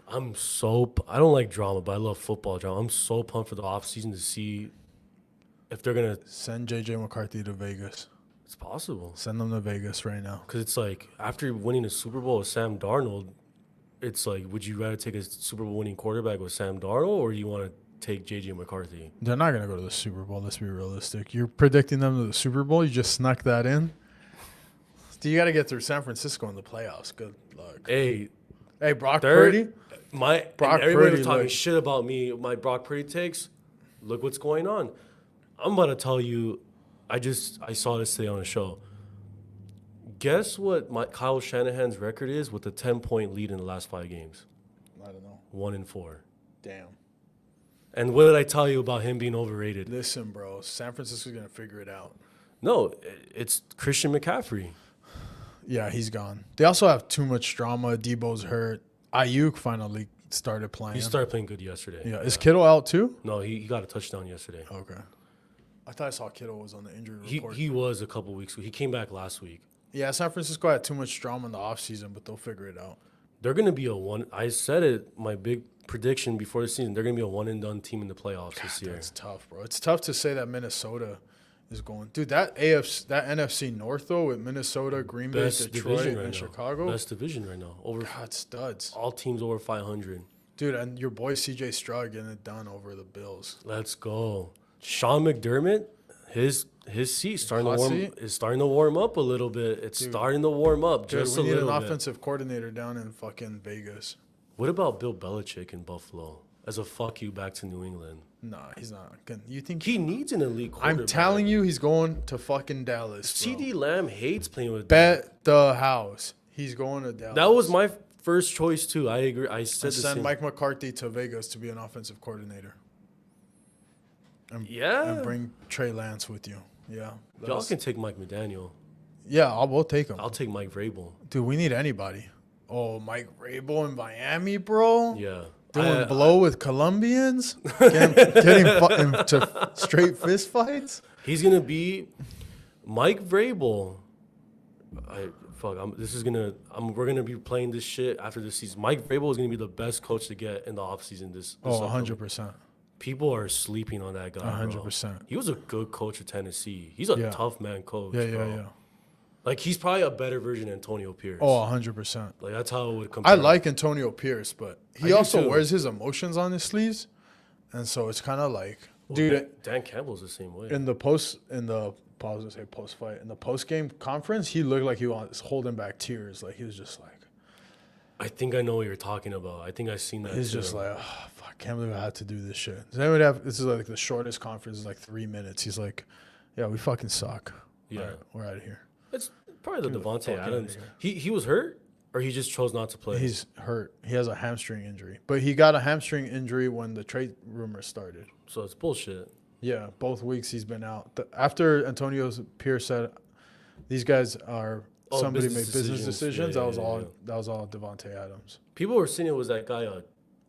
I don't like drama, but I love football drama. I'm so pumped for the offseason to see if they're going to. Send JJ McCarthy to Vegas. It's possible. Send them to Vegas right now. Because it's like, after winning a Super Bowl with Sam Darnold, it's like, would you rather take a Super Bowl winning quarterback with Sam Darnold, or do you want to take JJ McCarthy? They're not gonna go to the Super Bowl. Let's be realistic. You're predicting them to the Super Bowl. You just snuck that in. You got to get through San Francisco in the playoffs. Good luck. Hey, Brock third, Purdy. Brock everybody Purdy, was talking like- shit about me, my Brock Purdy takes. Look what's going on. I'm about to tell you, I saw this today on the show. Guess what Kyle Shanahan's record is with a 10-point lead in the last 5 games? I don't know. 1-4. Damn. And what did I tell you about him being overrated? Listen, bro. San Francisco's gonna figure it out. No, it's Christian McCaffrey. Yeah, he's gone. They also have too much drama. Debo's hurt. Ayuk finally started playing. He started playing good yesterday. Yeah. Is Kittle out too? No, he got a touchdown yesterday. Okay. I thought I saw Kittle was on the injury He report. he was a couple weeks ago. He came back last week. Yeah, San Francisco had too much drama in the offseason, but they'll figure it out. They're going to be I said it, my big prediction before the season, they're going to be a one-and-done team in the playoffs this year. It's tough, bro. It's tough to say that Minnesota is going. Dude, that NFC North, though, with Minnesota, Green Bay, Best Detroit, division right and now. Chicago. Best division right now. God, studs. All teams over 500. Dude, and your boy C.J. Stroud getting it done over the Bills. Let's go. Sean McDermott, his seat is starting to warm up a little bit. It's starting to warm up Dude, just we a need an little bit. offensive coordinator down in fucking Vegas. What about Bill Belichick in Buffalo as a fuck you back to New England? Nah, he's not. You think He needs an elite quarterback. I'm telling you, he's going to fucking Dallas. CD Lamb hates playing with. Bet the house. He's going to Dallas. That was my first choice too. I agree. I said And the send same. Mike McCarthy to Vegas to be an offensive coordinator. Yeah. And bring Trey Lance with you. Yeah. Y'all can take Mike McDaniel. Yeah, we'll take him. I'll take Mike Vrabel. Dude, we need anybody. Oh, Mike Vrabel in Miami, bro. Yeah. Doing blow with Colombians. Getting into straight fist fights. He's gonna be Mike Vrabel. We're gonna be playing this shit after this season. Mike Vrabel is gonna be the best coach to get in the offseason this Oh, upcoming. 100%. People are sleeping on that guy. 100%. He was a good coach at Tennessee. He's a Yeah. tough man coach. Yeah, bro. yeah, yeah. Like he's probably a better version of Antonio Pierce. Oh, 100%. Like that's how it would compare. I like Antonio Pierce, but I he do also too. wears his emotions on his sleeves. And so it's kind of like, dude, Dan Campbell's the same way. in the post fight, in the post game conference, he looked like he was holding back tears. Like he was just like, I think I know what you're talking about. I think I've seen that. he's too. just like, oh, fuck, can't believe I had to do this shit. This is like the shortest conference, is like 3 minutes. He's like, yeah, we fucking suck. Yeah. All right, we're out of here. It's probably the fuck Devontae outta Adams. here. He was hurt, or he just chose not to play. He's hurt. He has a hamstring injury, but he got a hamstring injury when the trade rumors started. So it's bullshit. Yeah, both weeks he's been out. After Antonio Pierce said, "These guys are somebody made business business decisions. decisions." Yeah, that was yeah, all. yeah. That was all Devontae Adams. People were saying it was that guy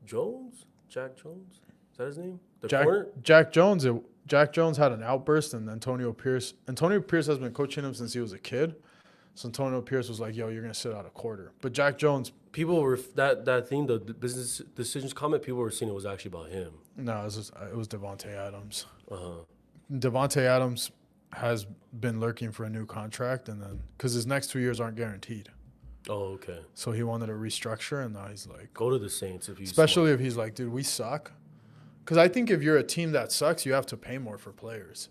Jones, Jack Jones. Is that his name? The Jack corner. Jack Jones had an outburst, and Antonio Pierce has been coaching him since he was a kid. So Antonio Pierce was like, "Yo, you're gonna sit out a quarter." But Jack Jones people were that thing, the business decisions comment. People were saying it was actually about him. No, it was Devontae Adams. Uh huh. Devontae Adams has been lurking for a new contract, and then because his next 2 years aren't guaranteed, Oh, okay. so he wanted to restructure, and now he's like, Go to the Saints if you. especially if he's like, dude, we suck. Because I think if you're a team that sucks, you have to pay more for players.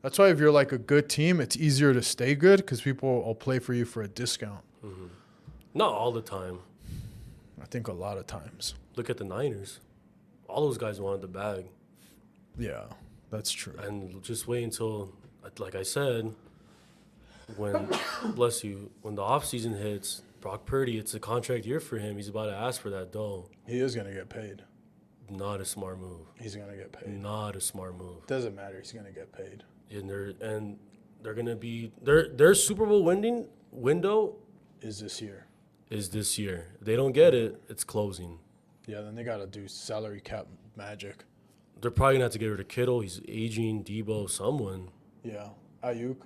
That's why if you're like a good team, it's easier to stay good because people will play for you for a discount. Mm-hmm. Not all the time. I think a lot of times. Look at the Niners. All those guys wanted the bag, Yeah, that's true. and just wait until, like I said, when bless you, when the offseason hits, Brock Purdy, it's a contract year for him. He's about to ask for that dough. He is going to get paid. Not a smart move. He's going to get paid. Not a smart move. Doesn't matter. He's going to get paid. And they're gonna be their Super Bowl winning window Is this year. is this year. If they don't get it, it's closing. Yeah, then they got to do salary cap magic. They're probably gonna have to get rid of Kittle. He's aging. Debo, someone. Yeah. Ayuk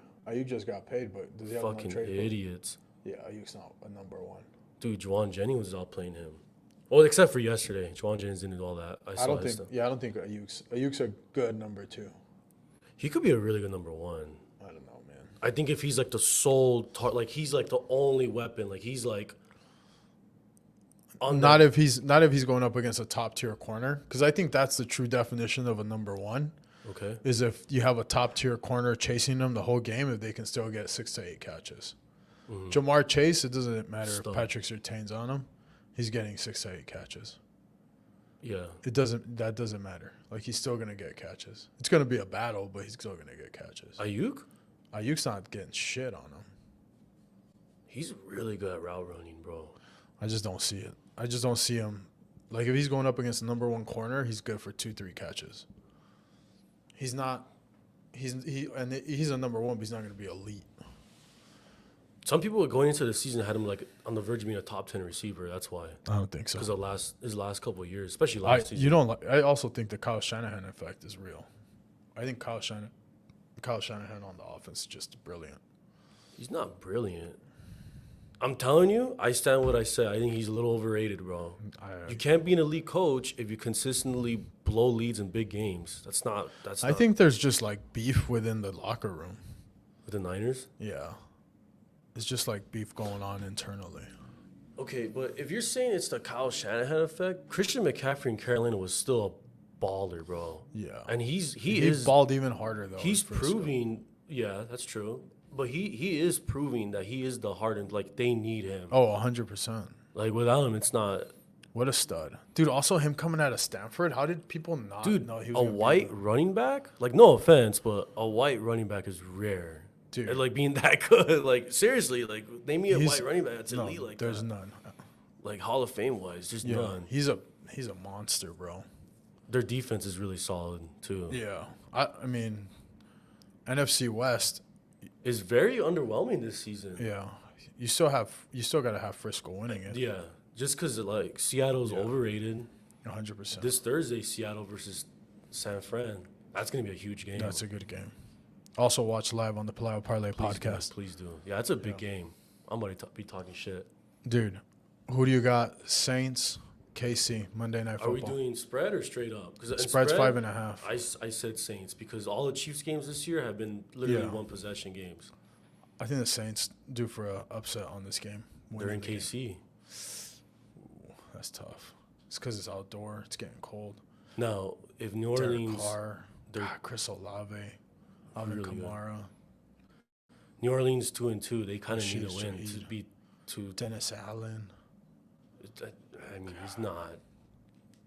just got paid, but does he have Fucking no trade? idiots. Yeah, Ayuk's not a number one. Dude, Juwan Jennings was outplaying him. Well, except for yesterday. Juwan Jennings didn't do all that. I don't his think. stuff. Yeah, I don't think Ayuk's a good number two. He could be a really good number one. I don't know, man. I think if he's like the sole, like he's like the only weapon, like he's like. Not if he's going up against a top tier corner, because I think that's the true definition of a number one. Okay. Is if you have a top tier corner chasing them the whole game, if they can still get 6 to 8 catches. Mm-hmm. Jamar Chase, it doesn't matter Stud. if Patrick Surtain's on him, he's getting 6 to 8 catches. Yeah. That doesn't matter. Like he's still gonna get catches. It's gonna be a battle, but he's still gonna get catches. Ayuk? Ayuk's not getting shit on him. He's really good at route running, bro. I just don't see it. I just don't see him. Like if he's going up against the number one corner, he's good for 2-3 catches. He's not. He's a number one, but he's not going to be elite. Some people going into the season had him like on the verge of being a top 10 receiver. That's why. I don't think so. Because of his last couple of years, especially last season. You don't. I also think the Kyle Shanahan effect is real. I think Kyle Shanahan on the offense is just brilliant. He's not brilliant. I'm telling you, I stand what I said. I think he's a little overrated, bro. You can't be an elite coach if you consistently blow leads in big games. I think there's just like beef within the locker room. with the Niners. Yeah. It's just like beef going on internally. Okay, but if you're saying it's the Kyle Shanahan effect, Christian McCaffrey in Carolina was still a baller, bro. Yeah. And he is balled even harder though. He's proving, yeah, that's true. But he is proving that he is the hardened, like they need him. Oh, 100%. Like without him, it's not. What a stud. Dude, also him coming out of Stanford, how did people not know he was a white running back? Like, no offense, but a white running back is rare. Dude. And, like, being that good. Like, seriously, like, name me a white running back that's elite like there's that. none. Like, Hall of Fame-wise, just Yeah, none. he's a monster, bro. Their defense is really solid, too. Yeah. I mean, NFC West, It's very underwhelming this season. yeah. You still got to have Frisco winning it. Yeah. Just because, like, Seattle's overrated. 100%. This Thursday, Seattle versus San Fran. That's going to be a huge game. That's a good game. Also watch live on the Palaio Parlay podcast. Please do. Yeah, that's a big game. I'm going to be talking shit. Dude, who do you got? Saints, KC, Monday Night Football. Are we doing spread or straight up? Because Spread's 5.5. I said Saints because all the Chiefs games this year have been literally one possession games. I think the Saints due for an upset on this game. They're in Winning the game. KC. That's tough. It's because it's outdoor. It's getting cold. Now, if New Derek Orleans, Carr, Chris Olave, Alvin really good. Kamara, New Orleans 2-2, they kind of need Rashid a win to Shaheed. be to. Dennis Allen. I mean, he's not.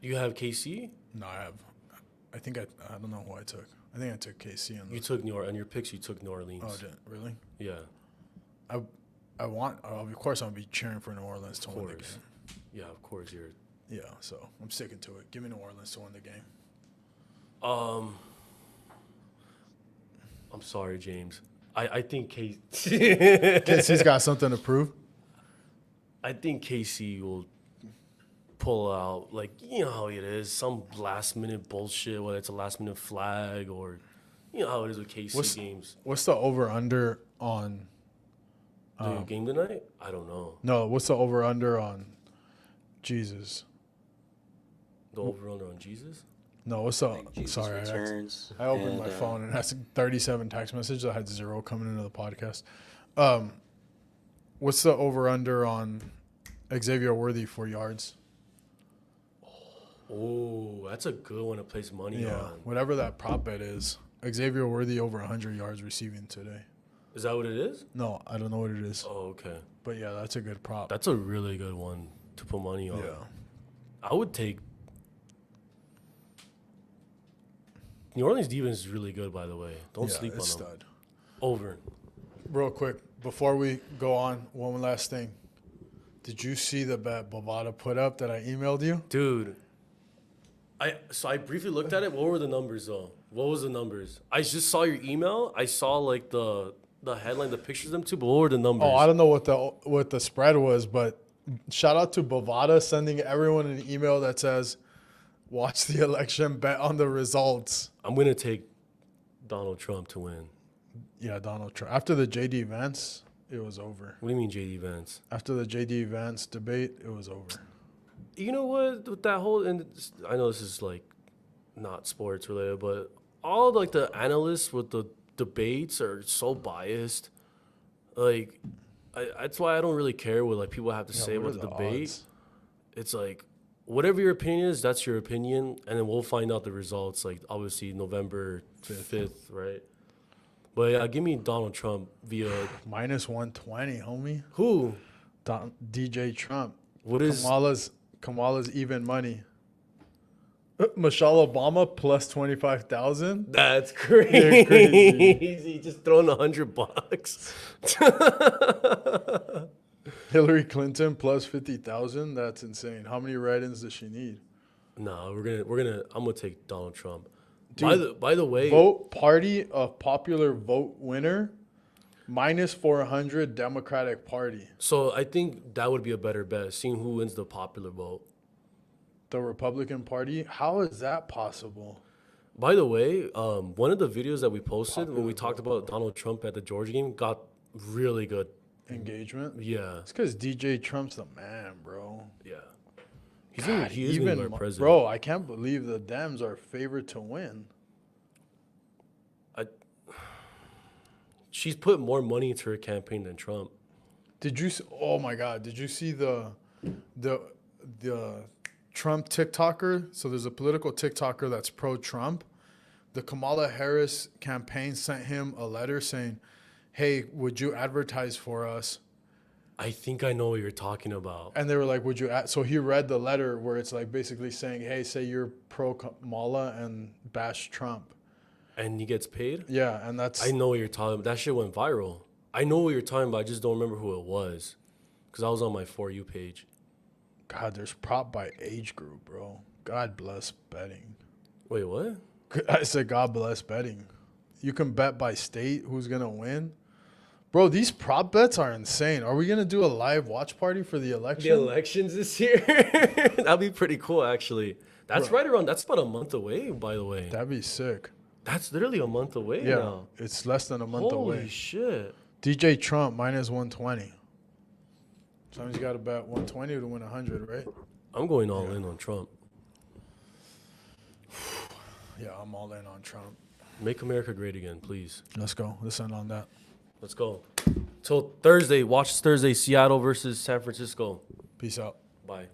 You have KC. No, I don't know who I took. I think I took KC on You the. took New Orleans. On your picks, you took New Orleans. Oh, did really? Yeah, Of course, I'll be cheering for New Orleans to win the course. game. yeah. Of course, you're. Yeah, so I'm sticking to it. Give me New Orleans to win the game. I'm sorry, James. I think KC's got something to prove. I think KC will pull out, like, you know how it is, some last minute bullshit, whether it's a last minute flag or, you know how it is with KC games. What's the over under on? The game tonight? I don't know. No, what's the over under on Jesus. The over/under on Jesus. No, what's up? Like Jesus Sorry, Returns. I opened and, my phone and it has 37 text messages. I had 0 coming into the podcast. What's the over/under on Xavier Worthy for yards? Oh, that's a good one to place money Yeah, on. whatever that prop bet is. Xavier Worthy over 100 yards receiving today. Is that what it is? No, I don't know what it is. Oh, okay. But yeah, that's a good prop. That's a really good one to put money on. Yeah. I would take. New Orleans defense is really good, by the way. Don't Yeah, sleep on them. it's stud. Over. Real quick, before we go on, one last thing. Did you see the bet Bovada put up that I emailed you? Dude. I briefly looked at it. What were the numbers though? What was the numbers? I just saw your email. I saw like the headline, the pictures of them too, but what were the numbers? Oh, I don't know what the spread was, but shout out to Bovada sending everyone an email that says, "Watch the election, bet on the results." I'm gonna take Donald Trump to win. Yeah, Donald Trump. After the JD Vance, it was over. What do you mean JD Vance? After the JD Vance debate, it was over. You know what? With that whole, and I know this is like not sports related, but all like the analysts with the debates are so biased. Like, that's why I don't really care what like people have to say what about are the the debate. odds? It's like whatever your opinion is, that's your opinion, and then we'll find out the results. Like obviously November 5th, right? But yeah, give me Donald Trump via Minus 120, homie. who? DJ Trump. What is? Kamala's even money. Michelle Obama plus 25,000. That's You're crazy. crazy. Just throwing $100. Hillary Clinton plus 50,000. That's insane. How many write-ins does she need? No, I'm gonna take Donald Trump. Dude, By the way, Vote party of popular vote winner. Minus 400 Democratic Party. so I think that would be a better bet, seeing who wins the popular vote. The Republican Party. How is that possible? By the way, one of the videos that we posted when we talked about Donald Trump at the Georgia game got really good. Engagement. Yeah, It's because DJ Trump's the man, bro. yeah. God, He is gonna be our mo- president. Bro, I can't believe the Dems are favored to win. She's put more money into her campaign than Trump. Did you? Oh my God! Did you see the Trump TikToker? So there's a political TikToker that's pro-Trump. The Kamala Harris campaign sent him a letter saying, "Hey, would you advertise for us?" I think I know what you're talking about. And they were like, "Would you?" So he read the letter where it's like basically saying, "Hey, say you're pro-Kamala and bash Trump." And he gets paid? Yeah, and that's I know what you're talking about. That shit went viral. I know what you're talking about. I just don't remember who it was. Because I was on my For You page. God. There's prop by age group, bro. God bless betting. Wait, what? I said, God bless betting. You can bet by state who's gonna win. Bro, these prop bets are insane. Are we gonna do a live watch party for the election? The elections this year? That'd be pretty cool, actually. That's Bro. right around, that's about a month away, by the way. That'd be sick. That's literally a month away Yeah, now. it's less than a month Holy away. shit. DJ Trump minus 120. Somebody's got to bet 120 to win 100, right? I'm going all in on Trump. Yeah, I'm all in on Trump. Make America great again, please. Let's go. Let's end on that. Let's go. Till Thursday. Watch Thursday, Seattle versus San Francisco. Peace out. Bye.